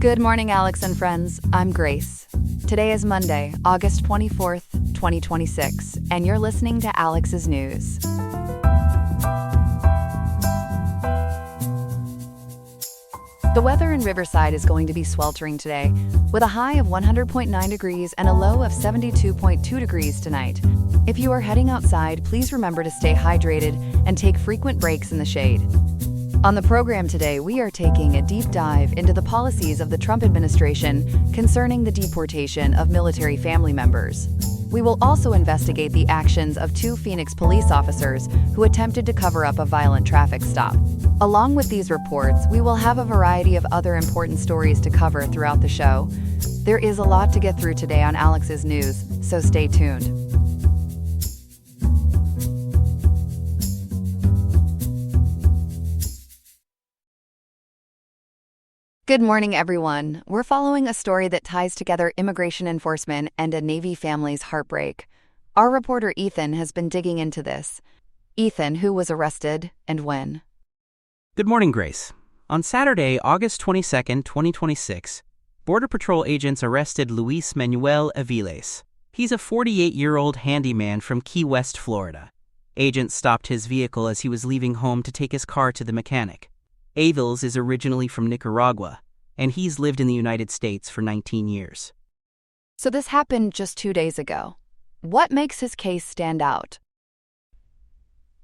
Good morning, Alex and friends. I'm Grace. Today is Monday, August 24th, 2026, and you're listening to Alex's News. The weather in Riverside is going to be sweltering today, with a high of 100.9 degrees and a low of 72.2 degrees tonight. If you are heading outside, please remember to stay hydrated and take frequent breaks in the shade. On the program today, we are taking a deep dive into the policies of the Trump administration concerning the deportation of military family members. We will also investigate the actions of two Phoenix police officers who attempted to cover up a violent traffic stop. Along with these reports, we will have a variety of other important stories to cover throughout the show. There is a lot to get through today on Alex's News, so stay tuned. Good morning, everyone. We're following a story that ties together immigration enforcement and a Navy family's heartbreak. Our reporter Ethan has been digging into this. Ethan, who was arrested and when? Good morning, Grace. On Saturday, August 22, 2026, Border Patrol agents arrested Luis Manuel Aviles. He's a 48-year-old handyman from Key West, Florida. Agents stopped his vehicle as he was leaving home to take his car to the mechanic. Aviles is originally from Nicaragua, and he's lived in the United States for 19 years. So this happened just 2 days ago. What makes his case stand out?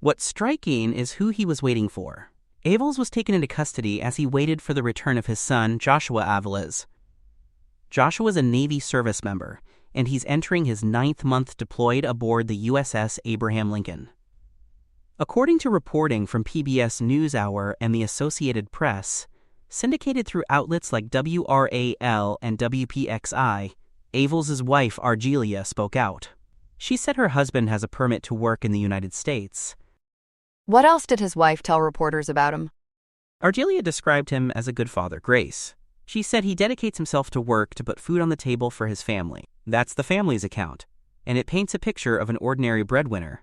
What's striking is who he was waiting for. Aviles was taken into custody as he waited for the return of his son, Joshua Aviles. Joshua is a Navy service member, and he's entering his 9th month deployed aboard the USS Abraham Lincoln. According to reporting from PBS NewsHour and the Associated Press, syndicated through outlets like WRAL and WPXI, Aviles' wife Argelia spoke out. She said her husband has a permit to work in the United States. What else did his wife tell reporters about him? Argelia described him as a good father, Grace. She said he dedicates himself to work to put food on the table for his family. That's the family's account, and it paints a picture of an ordinary breadwinner.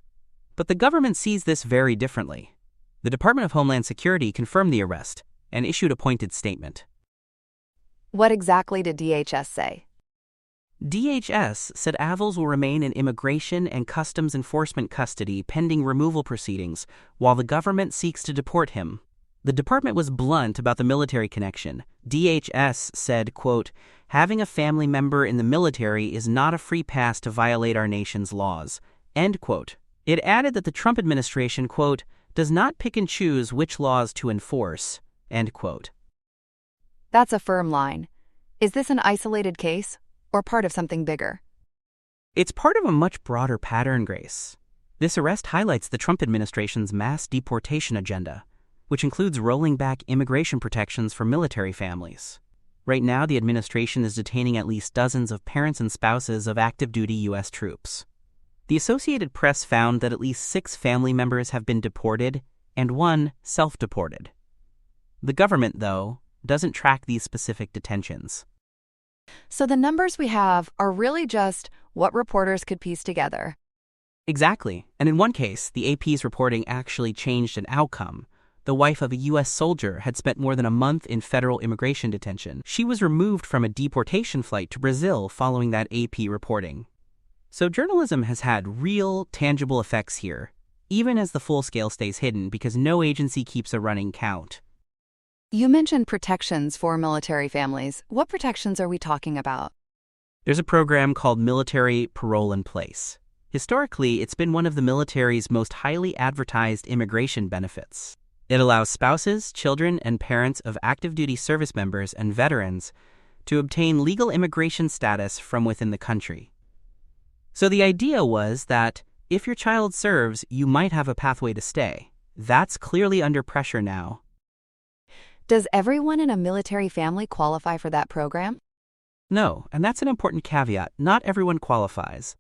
But the government sees this very differently. The Department of Homeland Security confirmed the arrest and issued a pointed statement. What exactly did DHS say? DHS said Aviles will remain in Immigration and Customs Enforcement custody pending removal proceedings while the government seeks to deport him. The department was blunt about the military connection. DHS said, quote, "Having a family member in the military is not a free pass to violate our nation's laws," end quote. It added that the Trump administration, quote, "does not pick and choose which laws to enforce," end quote. That's a firm line. Is this an isolated case or part of something bigger? It's part of a much broader pattern, Grace. This arrest highlights the Trump administration's mass deportation agenda, which includes rolling back immigration protections for military families. Right now, the administration is detaining at least dozens of parents and spouses of active-duty U.S. troops. The Associated Press found that at least 6 family members have been deported and 1 self-deported. The government, though, doesn't track these specific detentions. So the numbers we have are really just what reporters could piece together. Exactly. And in one case, the AP's reporting actually changed an outcome. The wife of a U.S. soldier had spent more than a month in federal immigration detention. She was removed from a deportation flight to Brazil following that AP reporting. So journalism has had real, tangible effects here, even as the full scale stays hidden because no agency keeps a running count. You mentioned protections for military families. What protections are we talking about? There's a program called Military Parole in Place. Historically, it's been one of the military's most highly advertised immigration benefits. It allows spouses, children, and parents of active duty service members and veterans to obtain legal immigration status from within the country. So the idea was that if your child serves, you might have a pathway to stay. That's clearly under pressure now. Does everyone in a military family qualify for that program? No, and that's an important caveat. Not everyone qualifies.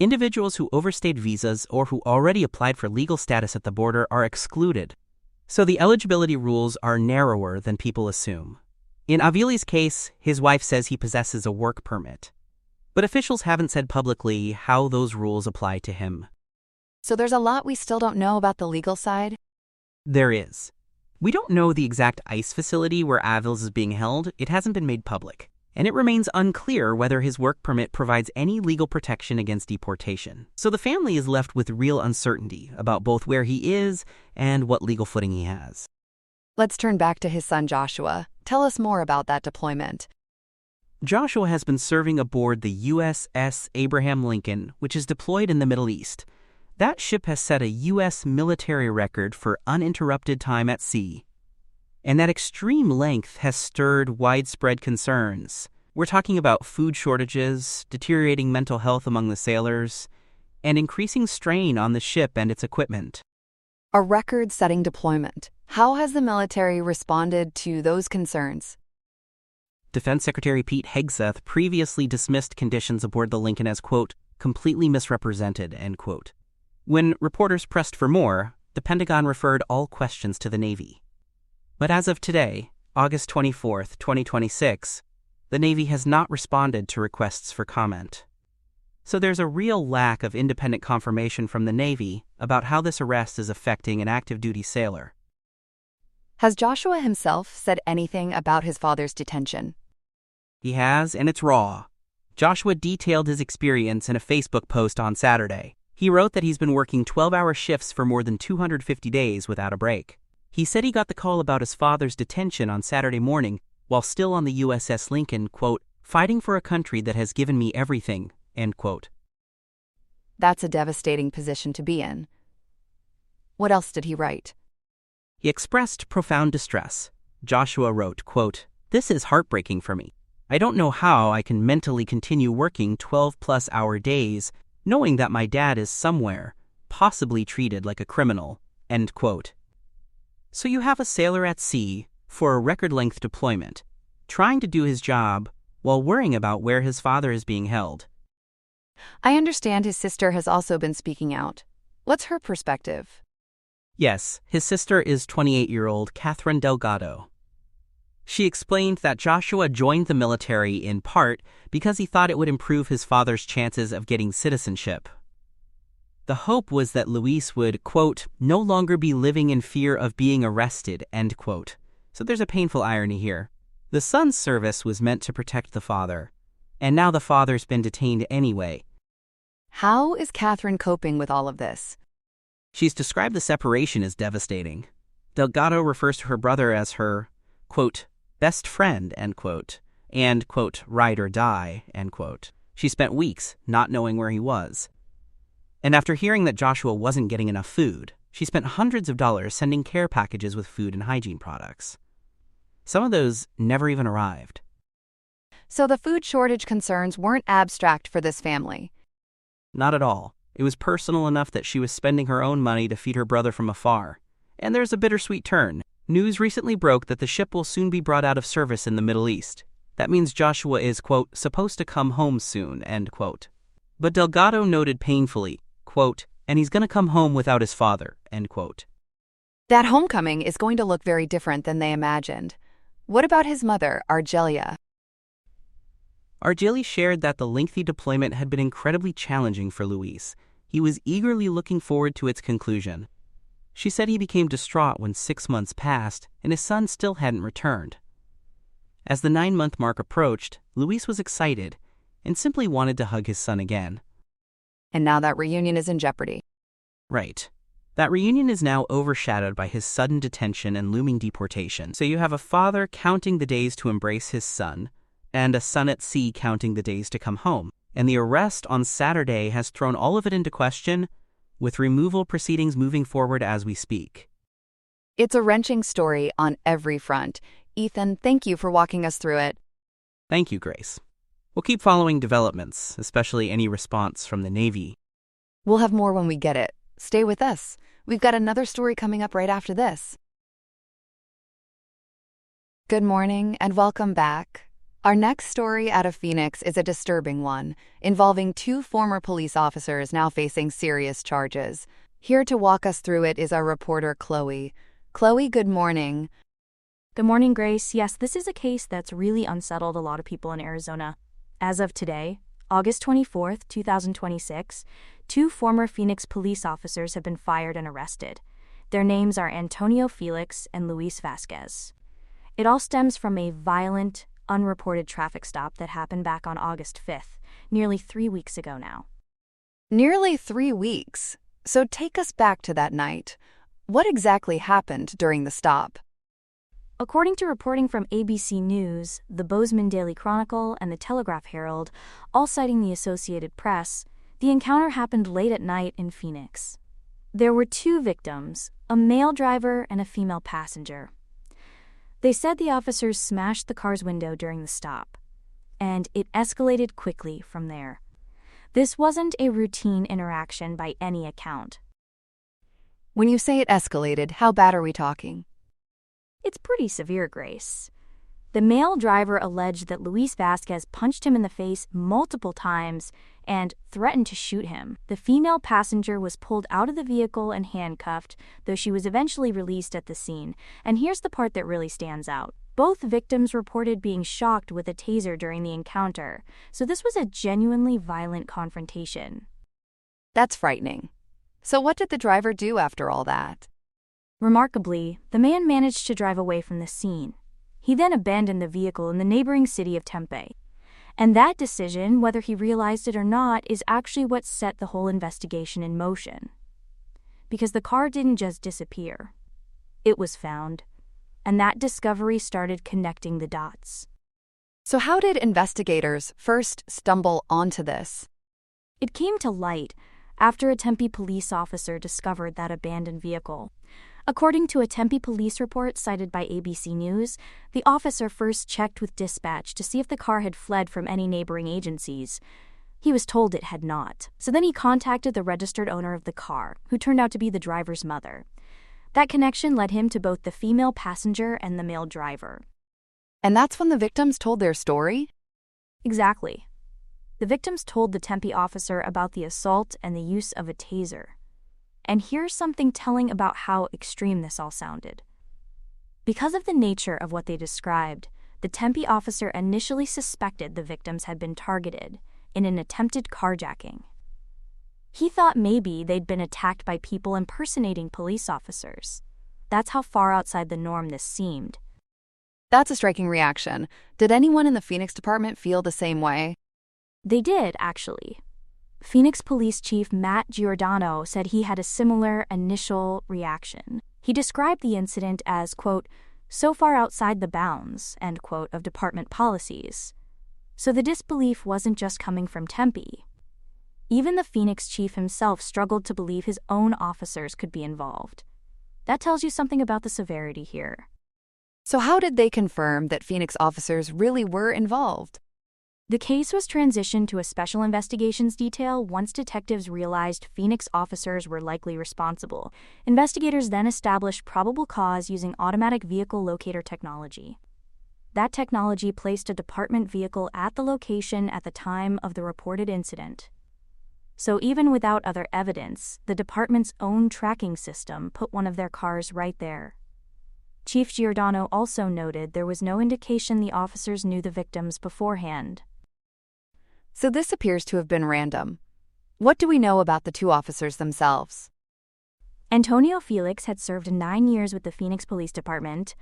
Individuals who overstayed visas or who already applied for legal status at the border are excluded. So the eligibility rules are narrower than people assume. In Aviles' case, his wife says he possesses a work permit. But officials haven't said publicly how those rules apply to him. So there's a lot we still don't know about the legal side? There is. We don't know the exact ICE facility where Avils is being held. It hasn't been made public. And it remains unclear whether his work permit provides any legal protection against deportation. So the family is left with real uncertainty about both where he is and what legal footing he has. Let's turn back to his son Joshua. Tell us more about that deployment. Joshua has been serving aboard the USS Abraham Lincoln, which is deployed in the Middle East. That ship has set a U.S. military record for uninterrupted time at sea. And that extreme length has stirred widespread concerns. We're talking about food shortages, deteriorating mental health among the sailors, and increasing strain on the ship and its equipment. A record-setting deployment. How has the military responded to those concerns? Defense Secretary Pete Hegseth previously dismissed conditions aboard the Lincoln as, quote, completely misrepresented, end quote. When reporters pressed for more, the Pentagon referred all questions to the Navy. But as of today, August 24, 2026, the Navy has not responded to requests for comment. So there's a real lack of independent confirmation from the Navy about how this arrest is affecting an active duty sailor. Has Joshua himself said anything about his father's detention? He has, and it's raw. Joshua detailed his experience in a Facebook post on Saturday. He wrote that he's been working 12-hour shifts for more than 250 days without a break. He said he got the call about his father's detention on Saturday morning while still on the USS Lincoln, quote, fighting for a country that has given me everything, end quote. That's a devastating position to be in. What else did he write? He expressed profound distress. Joshua wrote, quote, this is heartbreaking for me. I don't know how I can mentally continue working 12-plus hour days knowing that my dad is somewhere, possibly treated like a criminal, end quote. So you have a sailor at sea for a record-length deployment, trying to do his job while worrying about where his father is being held. I understand his sister has also been speaking out. What's her perspective? Yes, his sister is 28-year-old Catherine Delgado. She explained that Joshua joined the military in part because he thought it would improve his father's chances of getting citizenship. The hope was that Luis would, quote, no longer be living in fear of being arrested, end quote. So there's a painful irony here. The son's service was meant to protect the father, and now the father's been detained anyway. How is Catherine coping with all of this? She's described the separation as devastating. Delgado refers to her brother as her, quote, best friend, end quote, and, quote, ride or die, end quote. She spent weeks not knowing where he was. And after hearing that Joshua wasn't getting enough food, she spent hundreds of dollars sending care packages with food and hygiene products. Some of those never even arrived. So the food shortage concerns weren't abstract for this family. Not at all. It was personal enough that she was spending her own money to feed her brother from afar. And there's a bittersweet turn. News recently broke that the ship will soon be brought out of service in the Middle East. That means Joshua is, quote, supposed to come home soon, end quote. But Delgado noted painfully, quote, and he's going to come home without his father, end quote. That homecoming is going to look very different than they imagined. What about his mother, Argelia? Argelia shared that the lengthy deployment had been incredibly challenging for Luis. He was eagerly looking forward to its conclusion. She said he became distraught when 6 months passed and his son still hadn't returned. As the 9-month mark approached, Luis was excited and simply wanted to hug his son again. And now that reunion is in jeopardy. Right. That reunion is now overshadowed by his sudden detention and looming deportation. So you have a father counting the days to embrace his son, and a son at sea counting the days to come home. And the arrest on Saturday has thrown all of it into question, with removal proceedings moving forward as we speak. It's a wrenching story on every front. Ethan, thank you for walking us through it. Thank you, Grace. We'll keep following developments, especially any response from the Navy. We'll have more when we get it. Stay with us. We've got another story coming up right after this. Good morning and welcome back. Our next story out of Phoenix is a disturbing one, involving 2 former police officers now facing serious charges. Here to walk us through it is our reporter, Chloe. Chloe, good morning. Good morning, Grace. Yes, this is a case that's really unsettled a lot of people in Arizona. As of today, August 24th, 2026, 2 former Phoenix police officers have been fired and arrested. Their names are Antonio Felix and Luis Vasquez. It all stems from a violent, unreported traffic stop that happened back on August 5th, nearly 3 weeks ago now. Nearly 3 weeks. So take us back to that night. What exactly happened during the stop? According to reporting from ABC News, the Bozeman Daily Chronicle, and the Telegraph Herald, all citing the Associated Press, the encounter happened late at night in Phoenix. There were 2 victims, a male driver and a female passenger. They said the officers smashed the car's window during the stop, and it escalated quickly from there. This wasn't a routine interaction by any account. When you say it escalated, how bad are we talking? It's pretty severe, Grace. The male driver alleged that Luis Vasquez punched him in the face multiple times and threatened to shoot him. The female passenger was pulled out of the vehicle and handcuffed, though she was eventually released at the scene. And here's the part that really stands out. Both victims reported being shocked with a taser during the encounter, so this was a genuinely violent confrontation. That's frightening. So what did the driver do after all that? Remarkably, the man managed to drive away from the scene. He then abandoned the vehicle in the neighboring city of Tempe. And that decision, whether he realized it or not, is actually what set the whole investigation in motion. Because the car didn't just disappear. It was found. And that discovery started connecting the dots. So how did investigators first stumble onto this? It came to light after a Tempe police officer discovered that abandoned vehicle. According to a Tempe police report cited by ABC News, the officer first checked with dispatch to see if the car had fled from any neighboring agencies. He was told it had not. So then he contacted the registered owner of the car, who turned out to be the driver's mother. That connection led him to both the female passenger and the male driver. And that's when the victims told their story? Exactly. The victims told the Tempe officer about the assault and the use of a taser. And here's something telling about how extreme this all sounded. Because of the nature of what they described, the Tempe officer initially suspected the victims had been targeted in an attempted carjacking. He thought maybe they'd been attacked by people impersonating police officers. That's how far outside the norm this seemed. That's a striking reaction. Did anyone in the Phoenix department feel the same way? They did, actually. Phoenix Police Chief Matt Giordano said he had a similar initial reaction. He described the incident as, quote, so far outside the bounds, end quote, of department policies. So the disbelief wasn't just coming from Tempe. Even the Phoenix chief himself struggled to believe his own officers could be involved. That tells you something about the severity here. So how did they confirm that Phoenix officers really were involved? The case was transitioned to a special investigations detail once detectives realized Phoenix officers were likely responsible. Investigators then established probable cause using automatic vehicle locator technology. That technology placed a department vehicle at the location at the time of the reported incident. So even without other evidence, the department's own tracking system put one of their cars right there. Chief Giordano also noted there was no indication the officers knew the victims beforehand. So this appears to have been random. What do we know about the 2 officers themselves? Antonio Felix had served 9 years with the Phoenix Police Department,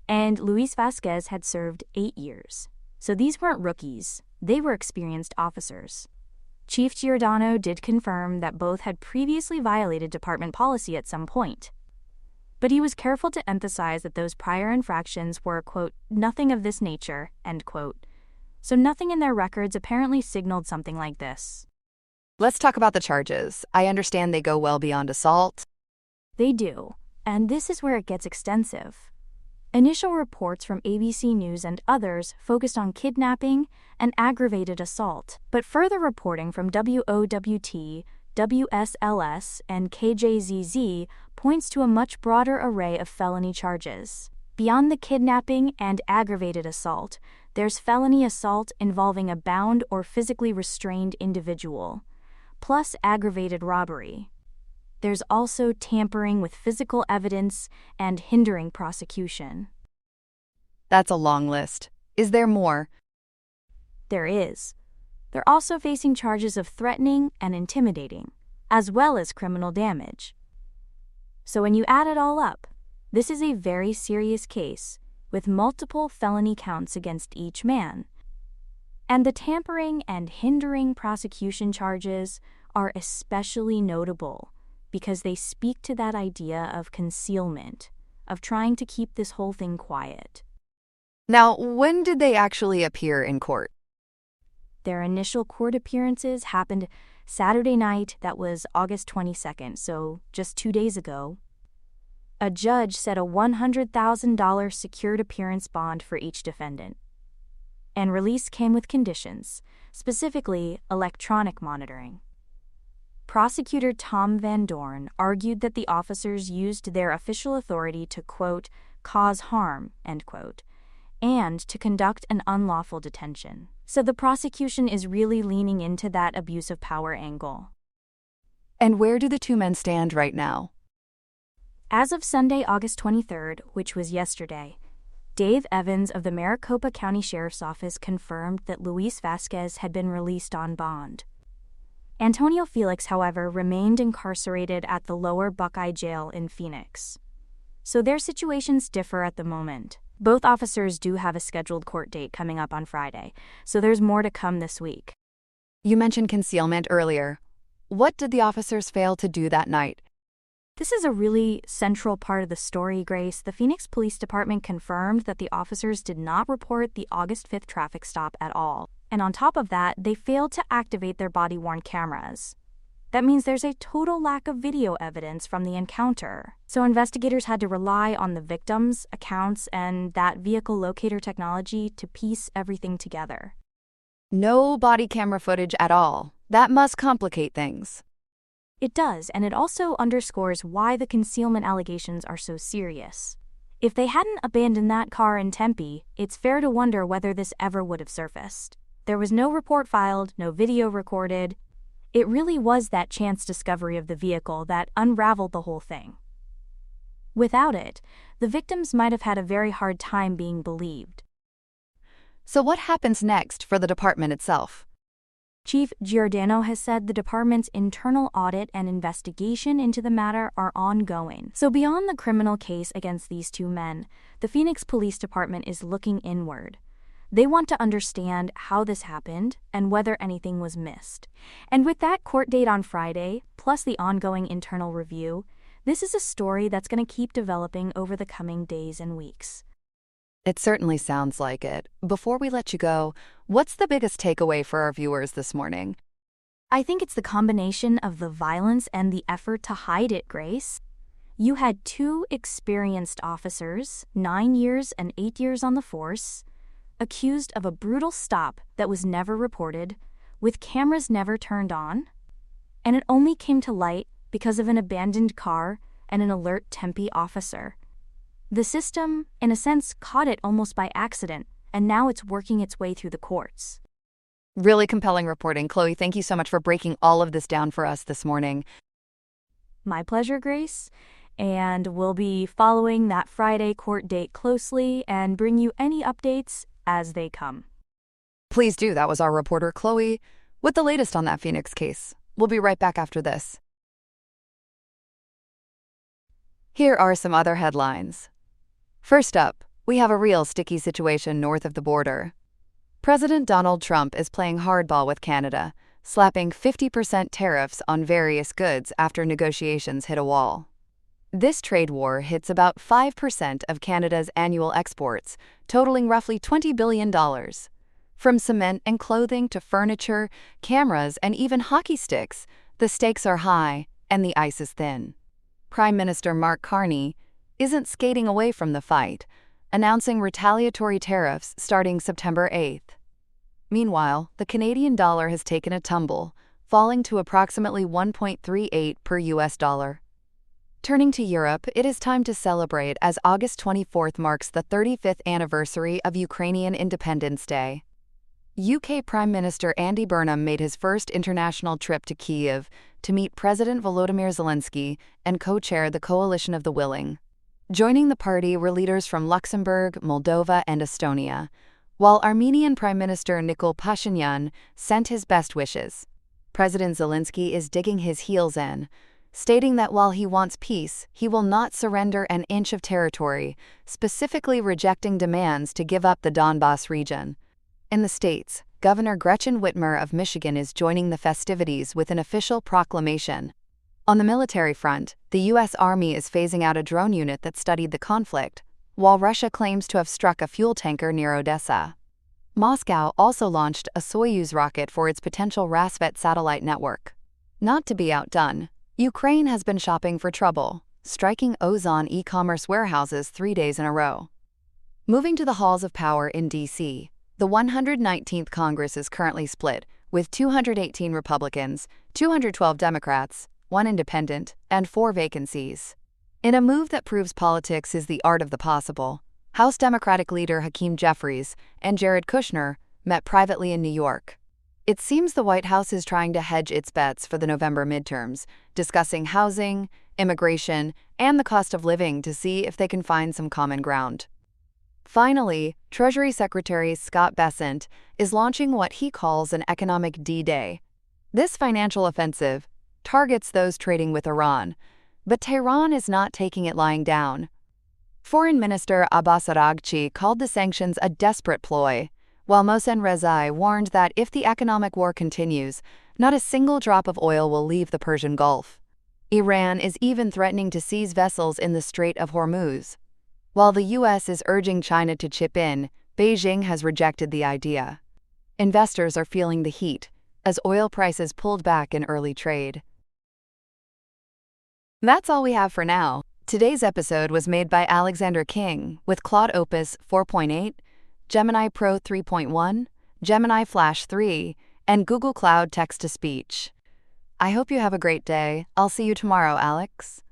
and Luis Vasquez had served 8 years. So these weren't rookies, they were experienced officers. Chief Giordano did confirm that both had previously violated department policy at some point. But he was careful to emphasize that those prior infractions were, quote, nothing of this nature, end quote. So nothing in their records apparently signaled something like this. Let's talk about the charges. I understand they go well beyond assault. They do, and this is where it gets extensive. Initial reports from ABC News and others focused on kidnapping and aggravated assault, but further reporting from WOWT, WSLS, and KJZZ points to a much broader array of felony charges. Beyond the kidnapping and aggravated assault, there's felony assault involving a bound or physically restrained individual, plus aggravated robbery. There's also tampering with physical evidence and hindering prosecution. That's a long list. Is there more? There is. They're also facing charges of threatening and intimidating, as well as criminal damage. So when you add it all up, this is a very serious case with multiple felony counts against each man. And the tampering and hindering prosecution charges are especially notable because they speak to that idea of concealment, of trying to keep this whole thing quiet. Now, when did they actually appear in court? Their initial court appearances happened Saturday night, that was August 22nd, so just 2 days ago. A judge set a $100,000 secured appearance bond for each defendant. And release came with conditions, specifically electronic monitoring. Prosecutor Tom Van Dorn argued that the officers used their official authority to, quote, cause harm, end quote, and to conduct an unlawful detention. So the prosecution is really leaning into that abuse of power angle. And where do the two men stand right now? As of Sunday, August 23rd, which was yesterday, Dave Evans of the Maricopa County Sheriff's Office confirmed that Luis Vasquez had been released on bond. Antonio Felix, however, remained incarcerated at the Lower Buckeye Jail in Phoenix. So their situations differ at the moment. Both officers do have a scheduled court date coming up on Friday, so there's more to come this week. You mentioned concealment earlier. What did the officers fail to do that night? This is a really central part of the story, Grace. The Phoenix Police Department confirmed that the officers did not report the August 5th traffic stop at all. And on top of that, they failed to activate their body-worn cameras. That means there's a total lack of video evidence from the encounter. So investigators had to rely on the victims, accounts, and that vehicle locator technology to piece everything together. No body camera footage at all. That must complicate things. It does, and it also underscores why the concealment allegations are so serious. If they hadn't abandoned that car in Tempe, it's fair to wonder whether this ever would have surfaced. There was no report filed, no video recorded. It really was that chance discovery of the vehicle that unraveled the whole thing. Without it, the victims might have had a very hard time being believed. So what happens next for the department itself? Chief Giordano has said the department's internal audit and investigation into the matter are ongoing. So beyond the criminal case against these two men, the Phoenix Police Department is looking inward. They want to understand how this happened and whether anything was missed. And with that court date on Friday, plus the ongoing internal review, this is a story that's going to keep developing over the coming days and weeks. It certainly sounds like it. Before we let you go, what's the biggest takeaway for our viewers this morning? I think it's the combination of the violence and the effort to hide it, Grace. You had two experienced officers, 9 years and 8 years on the force, accused of a brutal stop that was never reported, with cameras never turned on, and it only came to light because of an abandoned car and an alert Tempe officer. The system, in a sense, caught it almost by accident, and now it's working its way through the courts. Really compelling reporting. Chloe, thank you so much for breaking all of this down for us this morning. My pleasure, Grace. And we'll be following that Friday court date closely and bring you any updates as they come. Please do. That was our reporter, Chloe, with the latest on that Phoenix case. We'll be right back after this. Here are some other headlines. First up, we have a real sticky situation north of the border. President Donald Trump is playing hardball with Canada, slapping 50% tariffs on various goods after negotiations hit a wall. This trade war hits about 5% of Canada's annual exports, totaling roughly $20 billion. From cement and clothing to furniture, cameras, and even hockey sticks, the stakes are high and the ice is thin. Prime Minister Mark Carney isn't skating away from the fight, announcing retaliatory tariffs starting September 8th. Meanwhile, the Canadian dollar has taken a tumble, falling to approximately 1.38 per US dollar. Turning to Europe, it is time to celebrate as August 24th marks the 35th anniversary of Ukrainian Independence Day. UK Prime Minister Andy Burnham made his first international trip to Kyiv to meet President Volodymyr Zelensky and co-chair the Coalition of the Willing. Joining the party were leaders from Luxembourg, Moldova, and Estonia, while Armenian Prime Minister Nikol Pashinyan sent his best wishes. President Zelensky is digging his heels in, stating that while he wants peace, he will not surrender an inch of territory, specifically rejecting demands to give up the Donbass region. In the States, Governor Gretchen Whitmer of Michigan is joining the festivities with an official proclamation. On the military front, the U.S. Army is phasing out a drone unit that studied the conflict, while Russia claims to have struck a fuel tanker near Odessa. Moscow also launched a Soyuz rocket for its potential Rassvet satellite network. Not to be outdone, Ukraine has been shopping for trouble, striking Ozon e-commerce warehouses 3 days in a row. Moving to the halls of power in D.C., the 119th Congress is currently split, with 218 Republicans, 212 Democrats, 1 independent, and 4 vacancies. In a move that proves politics is the art of the possible, House Democratic leader Hakeem Jeffries and Jared Kushner met privately in New York. It seems the White House is trying to hedge its bets for the November midterms, discussing housing, immigration, and the cost of living to see if they can find some common ground. Finally, Treasury Secretary Scott Bessent is launching what he calls an economic D-Day. This financial offensive targets those trading with Iran, but Tehran is not taking it lying down. Foreign Minister Abbas Araghchi called the sanctions a desperate ploy, while Mohsen Rezai warned that if the economic war continues, not a single drop of oil will leave the Persian Gulf. Iran is even threatening to seize vessels in the Strait of Hormuz. While the U.S. is urging China to chip in, Beijing has rejected the idea. Investors are feeling the heat, as oil prices pulled back in early trade. That's all we have for now. Today's episode was made by Alexander King with Claude Opus 4.8, Gemini Pro 3.1, Gemini Flash 3, and Google Cloud Text-to-Speech. I hope you have a great day. I'll see you tomorrow, Alex.